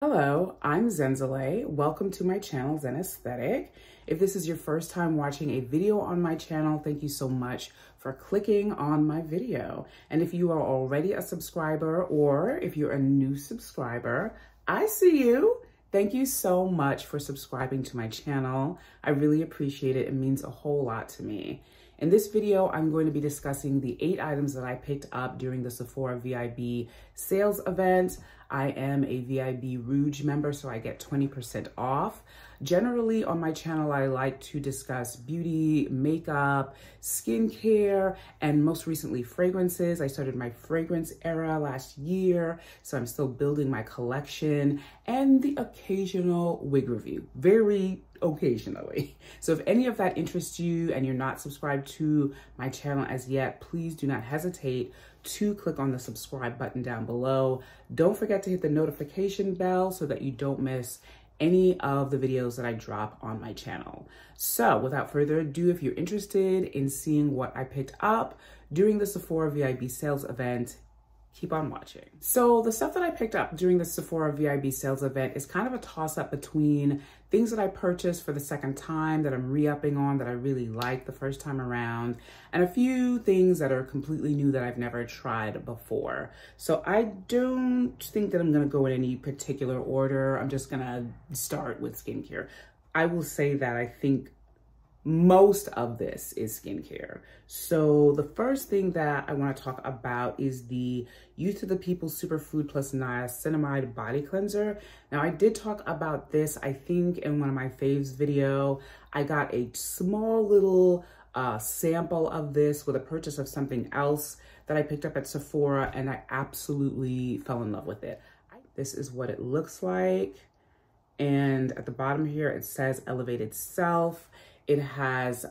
Hello, I'm Zenzalay. Welcome to my channel, Zen Aesthetic. If this is your first time watching a video on my channel, thank you so much for clicking on my video. And if you are already a subscriber or if you're a new subscriber, I see you. Thank you so much for subscribing to my channel. I really appreciate it. It means a whole lot to me. In this video, I'm going to be discussing the 8 items that I picked up during the Sephora Vib sales event. I am a Vib Rouge member, so I get 20% off. Generally on my channel, I like to discuss beauty, makeup, skincare, and most recently fragrances. I started my fragrance era last year, so I'm still building my collection, and the occasional wig review, very occasionally. So if any of that interests you and you're not subscribed to my channel as yet, please do not hesitate to click on the subscribe button down below. Don't forget to hit the notification bell so that you don't miss any of the videos that I drop on my channel. So without further ado, if you're interested in seeing what I picked up during the Sephora Vib sales event, keep on watching. So the stuff that I picked up during the Sephora Vib sales event is kind of a toss-up between things that I purchased for the second time that I'm re-upping on that I really liked the first time around, and a few things that are completely new that I've never tried before. So I don't think that I'm gonna go in any particular order. I'm just gonna start with skincare. I will say that I think most of this is skincare. So the first thing that I want to talk about is the Youth to the People Superfood plus Niacinamide Body Cleanser. Now I did talk about this, I think in one of my faves video. I got a small little sample of this with a purchase of something else that I picked up at Sephora, and I absolutely fell in love with it. This is what it looks like. And at the bottom here, it says Elevated Self. It has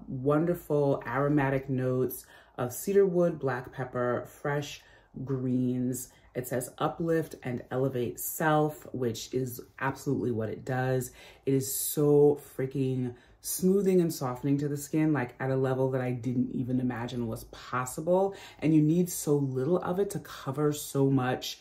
wonderful aromatic notes of cedarwood, black pepper, fresh greens. It says Uplift and Elevate Self, which is absolutely what it does. It is so freaking smoothing and softening to the skin, like at a level that I didn't even imagine was possible. And you need so little of it to cover so much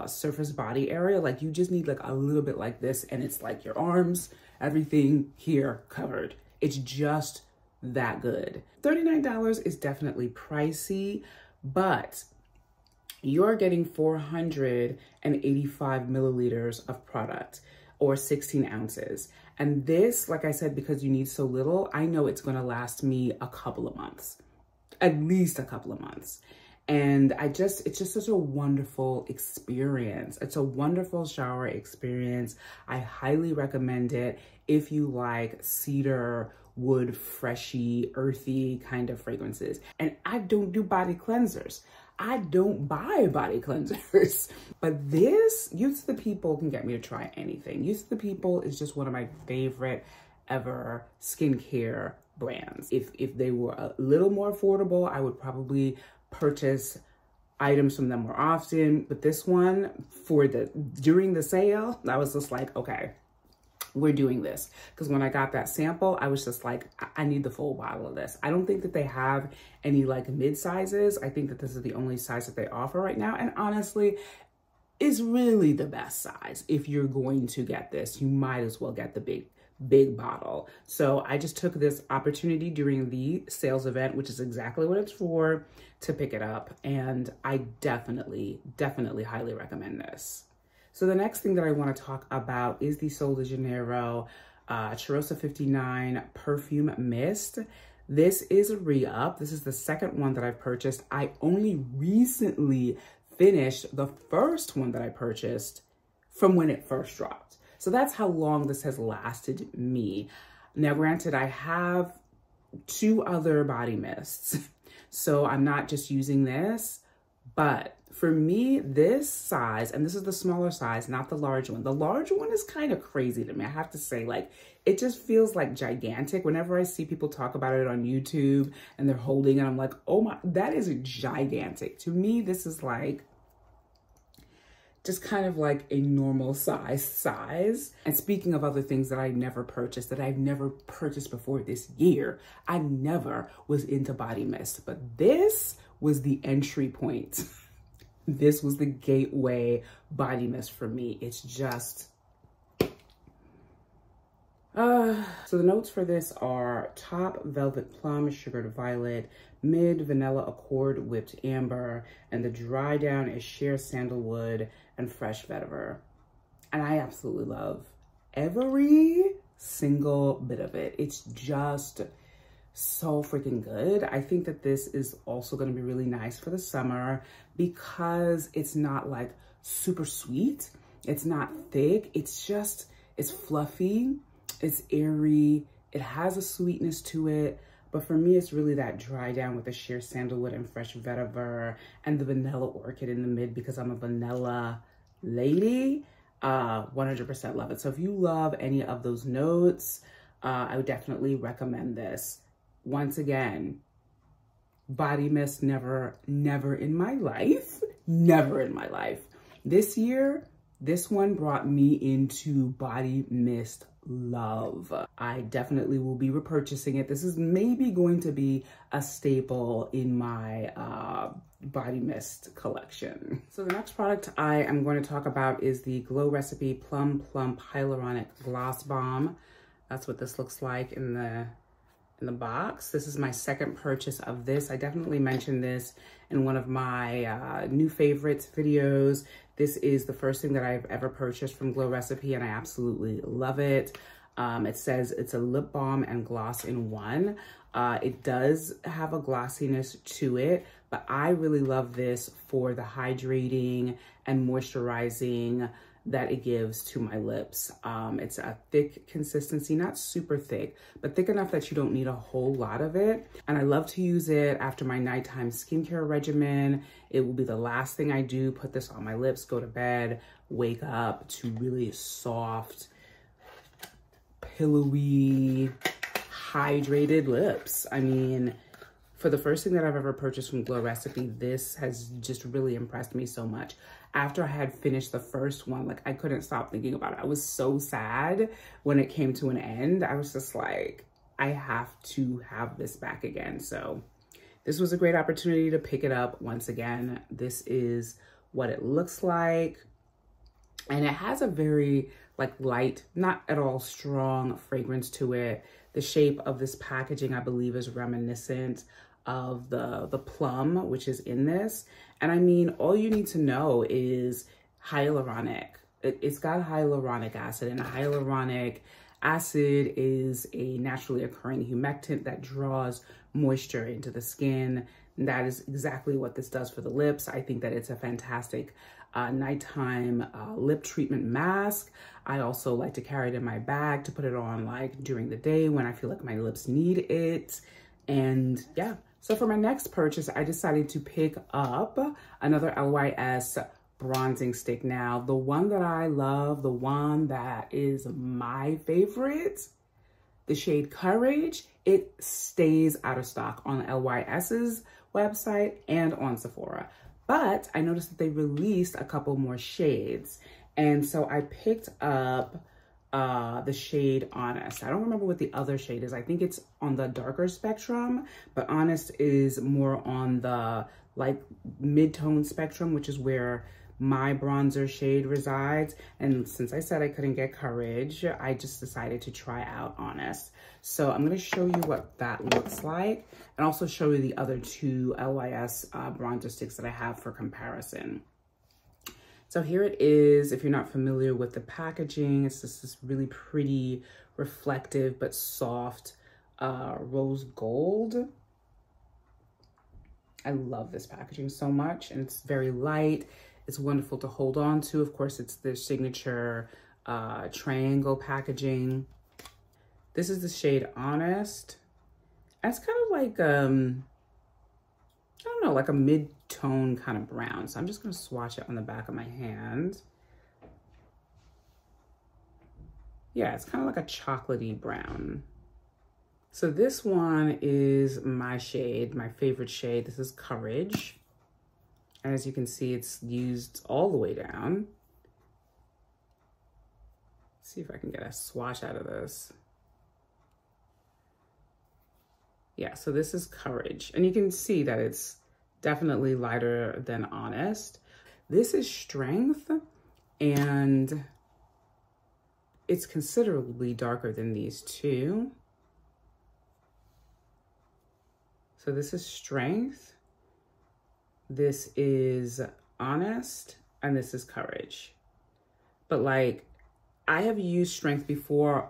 surface body area. Like you just need like a little bit like this, and it's like your arms, everything here covered. It's just that good. $39 is definitely pricey, but you're getting 485 milliliters of product, or 16 ounces. And this, like I said, because you need so little, I know it's gonna last me a couple of months, at least a couple of months. And it's just such a wonderful experience. It's a wonderful shower experience. I highly recommend it if you like cedar, wood, freshy, earthy kind of fragrances. And I don't do body cleansers. I don't buy body cleansers. But this, Youth to the People can get me to try anything. Youth to the People is just one of my favorite ever skincare brands. If they were a little more affordable, I would probably purchase items from them more often, but this one during the sale, I was just like, okay, we're doing this. Because when I got that sample, I was just like, I need the full bottle of this. I don't think that they have any like mid sizes. I think that this is the only size that they offer right now, and honestly is really the best size. If you're going to get this, you might as well get the big bottle. So I just took this opportunity during the sales event, which is exactly what it's for, to pick it up. And I definitely highly recommend this. So the next thing that I want to talk about is the Sol de Janeiro Cheirosa 59 Perfume Mist. This is a re-up. This is the second one that I've purchased. I only recently finished the first one that I purchased from when it first dropped. So that's how long this has lasted me. Now, granted, I have 2 other body mists, so I'm not just using this, but for me, this size, and this is the smaller size, not the large one. The large one is kind of crazy to me. I have to say, like, it just feels like gigantic. Whenever I see people talk about it on YouTube and they're holding it, I'm like, oh my, that is gigantic. To me, this is like, just kind of like a normal size. And speaking of other things that I never purchased, that I've never purchased before this year, I never was into body mist, but this was the entry point. this was the gateway body mist for me. It's just, so the notes for this are top velvet plum, sugared violet, mid vanilla accord whipped amber, and the dry down is sheer sandalwood and fresh vetiver. And I absolutely love every single bit of it. It's just so freaking good. I think that this is also going to be really nice for the summer because it's not like super sweet. It's not thick. It's just, it's fluffy. It's airy. It has a sweetness to it. But for me, it's really that dry down with the sheer sandalwood and fresh vetiver and the vanilla orchid in the mid because I'm a vanilla lady. 100% love it. So if you love any of those notes, I would definitely recommend this. Once again, body mist never in my life, never in my life. This year, this one brought me into body mist love. I definitely will be repurchasing it. This is maybe going to be a staple in my body mist collection. So the next product I am going to talk about is the Glow Recipe Plum Plump Hyaluronic Gloss Balm. That's what this looks like in the box. This is my second purchase of this. I definitely mentioned this in one of my new favorites videos. This is the first thing that I've ever purchased from Glow Recipe and I absolutely love it. It says it's a lip balm and gloss in one. It does have a glossiness to it, but I really love this for the hydrating and moisturizing that it gives to my lips. It's a thick consistency, not super thick, but thick enough that you don't need a whole lot of it. And I love to use it after my nighttime skincare regimen. It will be the last thing I do, put this on my lips, go to bed, wake up to really soft, pillowy, hydrated lips. I mean, for the first thing that I've ever purchased from Glow Recipe, this has just really impressed me so much. After I had finished the first one, like I couldn't stop thinking about it. I was so sad when it came to an end. I was just like, I have to have this back again. So this was a great opportunity to pick it up once again. This is what it looks like. And it has a very like light, not at all strong fragrance to it. The shape of this packaging, I believe, is reminiscent of the Plum, which is in this. And I mean, all you need to know is hyaluronic. It's got hyaluronic acid, and hyaluronic acid is a naturally occurring humectant that draws moisture into the skin. And that is exactly what this does for the lips. I think that it's a fantastic nighttime lip treatment mask. I also like to carry it in my bag to put it on like during the day when I feel like my lips need it. And yeah, so for my next purchase, I decided to pick up another LYS bronzing stick. Now, the one that I love, the one that is my favorite, the shade Courage, it stays out of stock on LYS's website and on Sephora. But I noticed that they released a couple more shades. And so I picked up the shade Honest. I don't remember what the other shade is. I think it's on the darker spectrum, but Honest is more on the like mid-tone spectrum, which is where my bronzer shade resides. And since I said I couldn't get Courage, I just decided to try out Honest. So I'm gonna show you what that looks like and also show you the other two LYS bronzer sticks that I have for comparison. So here it is. If you're not familiar with the packaging, it's just this really pretty, reflective, but soft rose gold. I love this packaging so much, and it's very light. It's wonderful to hold on to. Of course, it's the signature triangle packaging. This is the shade Honest. And it's kind of like, I don't know, like a mid-tone kind of brown. So I'm just gonna swatch it on the back of my hand. Yeah, it's kind of like a chocolatey brown. So this one is my shade, my favorite shade. This is Courage. And as you can see, it's used all the way down. Let's see if I can get a swatch out of this. Yeah, so this is Courage. And you can see that it's definitely lighter than Honest. This is Strength, and it's considerably darker than these two. So this is Strength, this is Honest, and this is Courage. But like, I have used Strength before,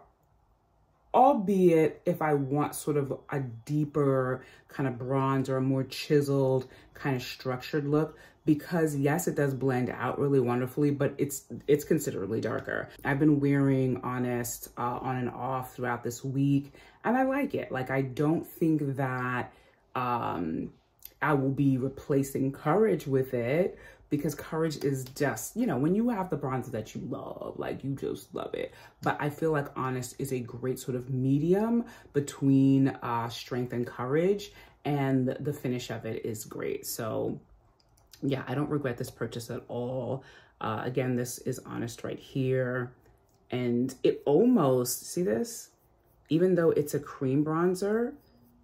albeit if I want sort of a deeper kind of bronze or a more chiseled kind of structured look, because yes, it does blend out really wonderfully, but it's considerably darker. I've been wearing Honest on and off throughout this week, and I like it. Like, I don't think that I will be replacing Courage with it, because Courage is just, you know, when you have the bronzer that you love, like you just love it. But I feel like Honest is a great sort of medium between Strength and Courage, and the finish of it is great. So yeah, I don't regret this purchase at all. Again, this is Honest right here. And it almost, see this? Even though it's a cream bronzer,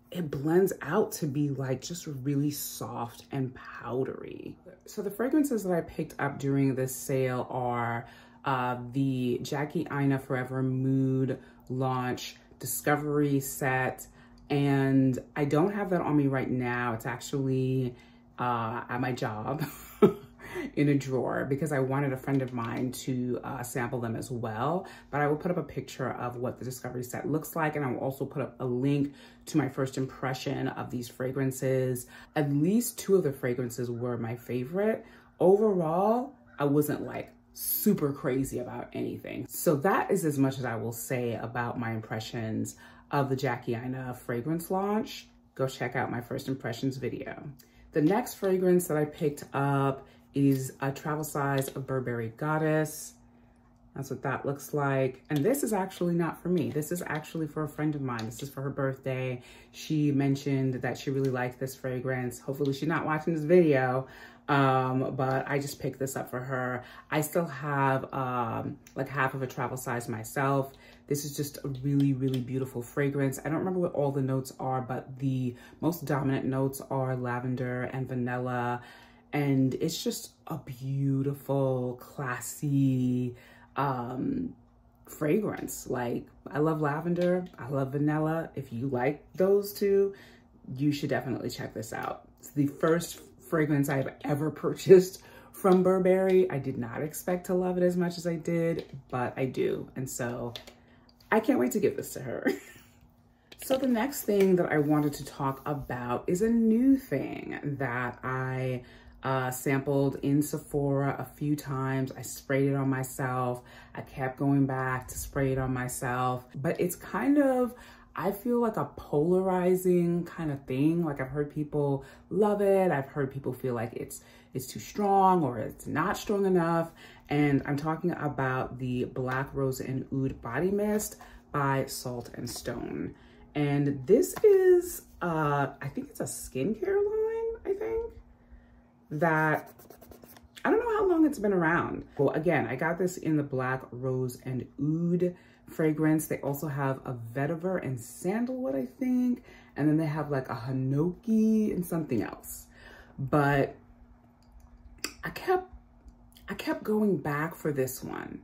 it blends out to be like just really soft and powdery. So the fragrances that I picked up during this sale are the Jackie Aina Forever Mood Launch Discovery Set. And I don't have that on me right now. It's actually at my job in a drawer, because I wanted a friend of mine to sample them as well. But I will put up a picture of what the Discovery Set looks like, and I will also put up a link to my first impression of these fragrances. At least two of the fragrances were my favorite. Overall, I wasn't like super crazy about anything. So that is as much as I will say about my impressions of the Jackie Aina fragrance launch. Go check out my first impressions video. The next fragrance that I picked up is a travel size of Burberry Goddess. That's what that looks like. And this is actually not for me. This is actually for a friend of mine. This is for her birthday. She mentioned that she really liked this fragrance. Hopefully she's not watching this video, but I just picked this up for her. I still have like half of a travel size myself. This is just a really, really beautiful fragrance. I don't remember what all the notes are, but the most dominant notes are lavender and vanilla. And it's just a beautiful, classy fragrance. Like, I love lavender, I love vanilla. If you like those two, you should definitely check this out. It's the first fragrance I've ever purchased from Burberry. I did not expect to love it as much as I did, but I do. And so I can't wait to give this to her. So the next thing that I wanted to talk about is a new thing that I sampled in Sephora a few times. I sprayed it on myself. I kept going back to spray it on myself, but it's kind of, I feel like a polarizing kind of thing. Like, I've heard people love it. I've heard people feel like it's too strong or it's not strong enough. And I'm talking about the Black Rose and Oud Body Mist by Salt and Stone. And this is, I think it's a skincare line, I think, that, I don't know how long it's been around. Well, again, I got this in the Black Rose and Oud fragrance. They also have a vetiver and sandalwood, I think. And then they have like a hinoki and something else. But I kept going back for this one.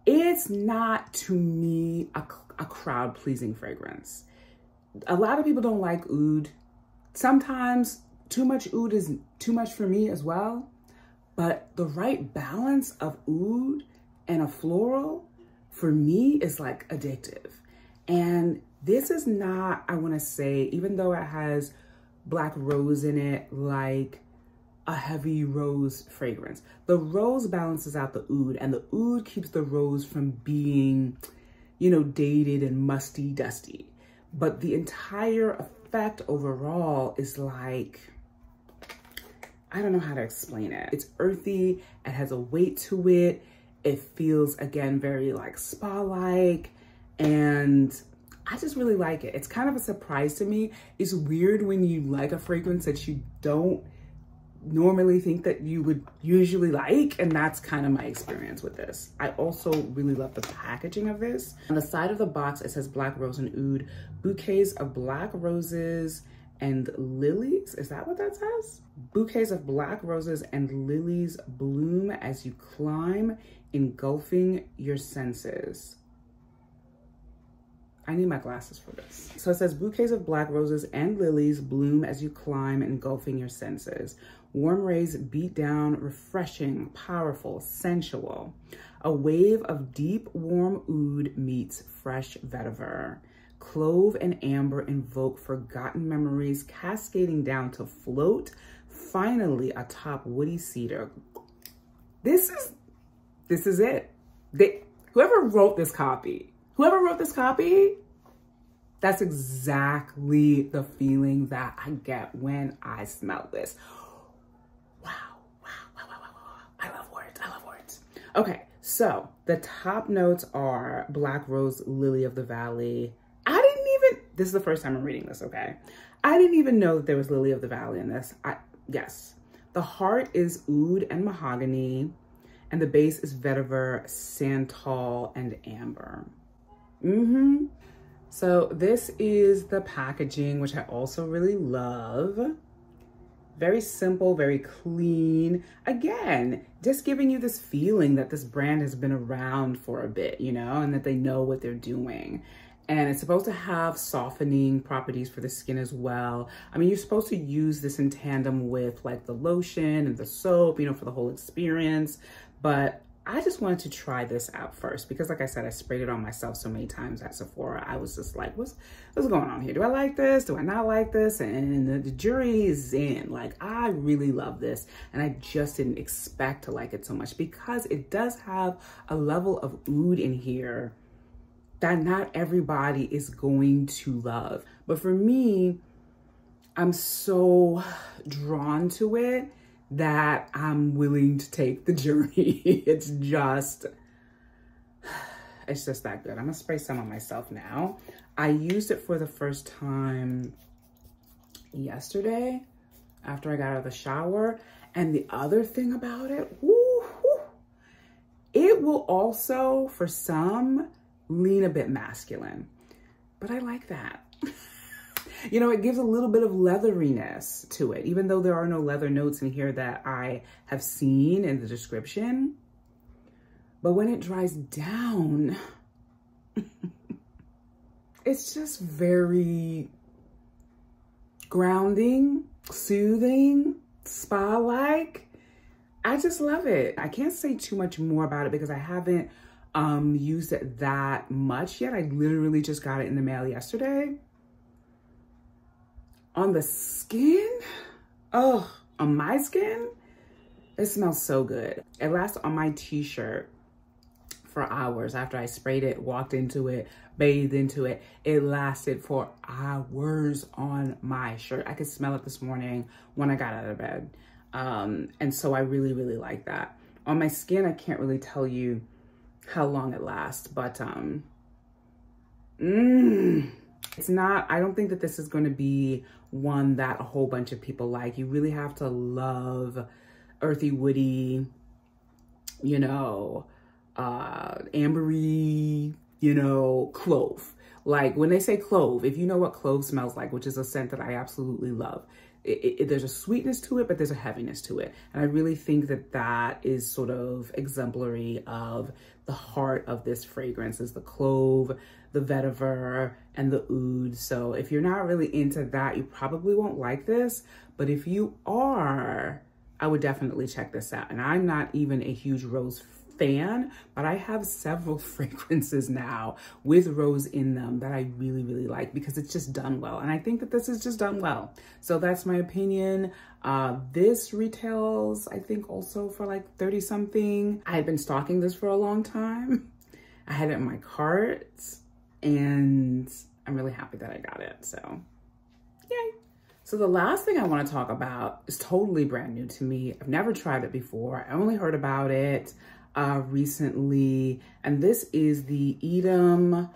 It's not, to me, a crowd-pleasing fragrance. A lot of people don't like oud. Sometimes too much oud is too much for me as well. But the right balance of oud and a floral, for me, is like addictive. And this is not, I want to say, even though it has black rose in it, like a heavy rose fragrance. The rose balances out the oud, and the oud keeps the rose from being, you know, dated and musty, dusty. But the entire effect overall is like, I don't know how to explain it. It's earthy, it has a weight to it. It feels, again, very like spa-like, and I just really like it. It's kind of a surprise to me. It's weird when you like a fragrance that you don't normally think that you would usually like, and that's kind of my experience with this. I also really love the packaging of this. On the side of the box, it says Black Rose and Oud, bouquets of black roses and lilies. Is that what that says? Bouquets of black roses and lilies bloom as you climb, engulfing your senses. I need my glasses for this. So it says bouquets of black roses and lilies bloom as you climb, engulfing your senses. Warm rays beat down, refreshing, powerful, sensual. A wave of deep, warm oud meets fresh vetiver. Clove and amber invoke forgotten memories, cascading down to float, finally atop woody cedar. This is it. Whoever wrote this copy, that's exactly the feeling that I get when I smell this. Wow. I love words. Okay, so the top notes are black rose, lily of the valley. This is the first time I'm reading this, okay? I didn't even know that there was lily of the valley in this. Yes. The heart is oud and mahogany, and the base is vetiver, santal, and amber. So this is the packaging, which I also really love. Very simple, very clean. Again, just giving you this feeling that this brand has been around for a bit, you know, and that they know what they're doing. And it's supposed to have softening properties for the skin as well. I mean, you're supposed to use this in tandem with like the lotion and the soap, you know, for the whole experience. But I just wanted to try this out first because, like I said, I sprayed it on myself so many times at Sephora. I was just like, what's going on here? Do I like this? Do I not like this? And the jury is in. Like, I really love this. And I just didn't expect to like it so much because it does have a level of oud in here that not everybody is going to love. But for me, I'm so drawn to it that I'm willing to take the journey. It's just that good. I'm gonna spray some on myself now. I used it for the first time yesterday after I got out of the shower. And the other thing about it, it will also, for some, lean a bit masculine, but I like that. You know, it gives a little bit of leatheriness to it, even though there are no leather notes in here that I have seen in the description. But when it dries down, it's just very grounding, soothing, spa-like. I just love it. I can't say too much more about it because I haven't used it that much yet. I literally just got it in the mail yesterday. On the skin, on my skin, it smells so good. It lasts on my t-shirt for hours after I sprayed it, walked into it, bathed into it. It lasted for hours on my shirt. I could smell it this morning when I got out of bed. And so I really, really like that. On my skin, I can't really tell you how long it lasts, but it's not, I don't think that this is going to be one that a whole bunch of people like. You really have to love earthy, woody, you know, ambery, you know, clove. Like when they say clove, if you know what clove smells like, which is a scent that I absolutely love, there's a sweetness to it, but there's a heaviness to it. And I really think that that is sort of exemplary of the heart of this fragrance is the clove, the vetiver, and the oud. So if you're not really into that, you probably won't like this. But if you are, I would definitely check this out. And I'm not even a huge rose fan, but I have several fragrances now with rose in them that I really, really like because it's just done well. And I think that this is just done well. So that's my opinion. This retails, I think, also for like 30 something. I had been stalking this for a long time. I had it in my cart and I'm really happy that I got it. So yay. So the last thing I want to talk about is totally brand new to me. I've never tried it before. I only heard about it recently, and this is the Eadam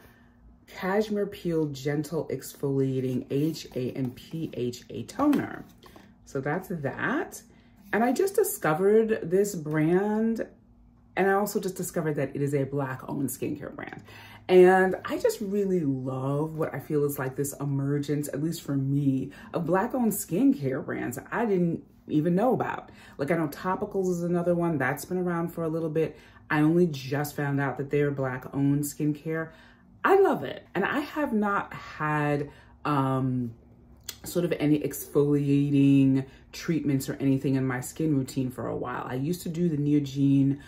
Cashmere Peel Gentle Exfoliating HA and PHA Toner. So that's that. And I just discovered this brand And I also just discovered that it is a Black-owned skincare brand. And I just really love what I feel is like this emergence, at least for me, of Black-owned skincare brands I didn't even know about. Like, I know Topicals is another one that's been around for a little bit. I only just found out that they're Black-owned skincare. I love it. And I have not had sort of any exfoliating treatments or anything in my skin routine for a while. I used to do the Neogene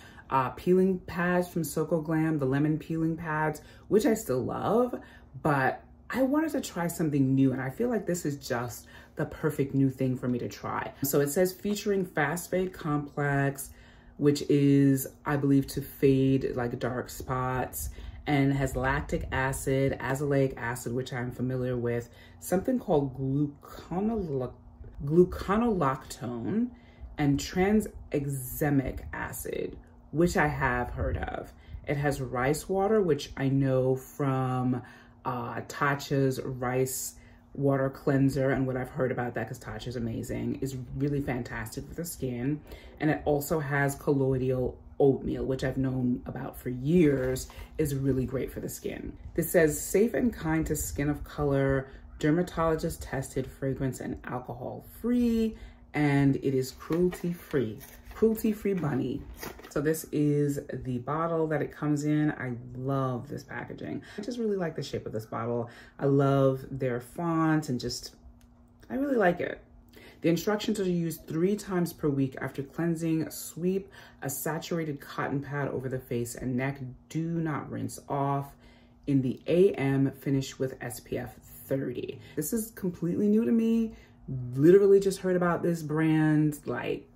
peeling pads from Soko Glam, the lemon peeling pads, which I still love, but I wanted to try something new, and I feel like this is just the perfect new thing for me to try. So it says featuring Fast Fade Complex, which is, I believe, to fade like dark spots, and has lactic acid, azelaic acid, which I'm familiar with, something called gluconolactone, and tranexamic acid, which I have heard of. It has rice water, which I know from Tatcha's rice water cleanser, and what I've heard about that, because Tatcha's amazing, is really fantastic for the skin. And it also has colloidal oatmeal, which I've known about for years, is really great for the skin. This says safe and kind to skin of color, dermatologist tested, fragrance and alcohol free, and it is cruelty free bunny. So this is the bottle that it comes in. I love this packaging. I just really like the shape of this bottle. I love their font and just, I really like it. The instructions are to use 3 times per week after cleansing. Sweep a saturated cotton pad over the face and neck. Do not rinse off. In the AM, finish with SPF 30. This is completely new to me. Literally just heard about this brand like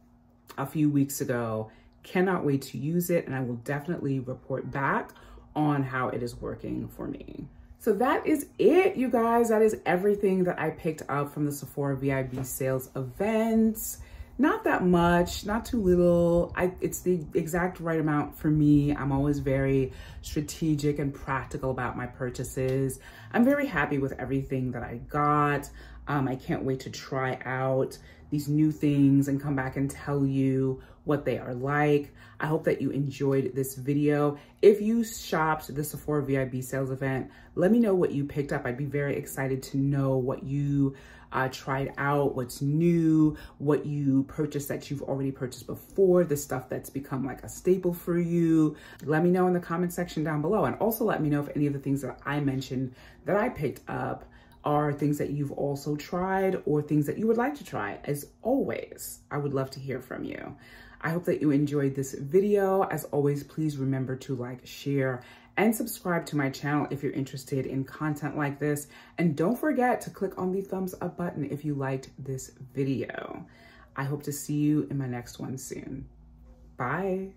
a few weeks ago. Cannot wait to use it, and I will definitely report back on how it is working for me. So that is it, you guys. That is everything that I picked up from the Sephora Vib sales events. Not that much, not too little. It's the exact right amount for me. I'm always very strategic and practical about my purchases. I'm very happy with everything that I got. I can't wait to try out these new things and come back and tell you what they are like. I hope that you enjoyed this video. If you shopped the Sephora Vib sales event, let me know what you picked up. I'd be very excited to know what you tried out, what's new, what you purchased that you've already purchased before, the stuff that's become like a staple for you. Let me know in the comment section down below. And also let me know if any of the things that I mentioned that I picked up are things that you've also tried or things that you would like to try. As always, I would love to hear from you. I hope that you enjoyed this video. As always, please remember to like, share, and subscribe to my channel if you're interested in content like this. And don't forget to click on the thumbs up button if you liked this video. I hope to see you in my next one soon. Bye.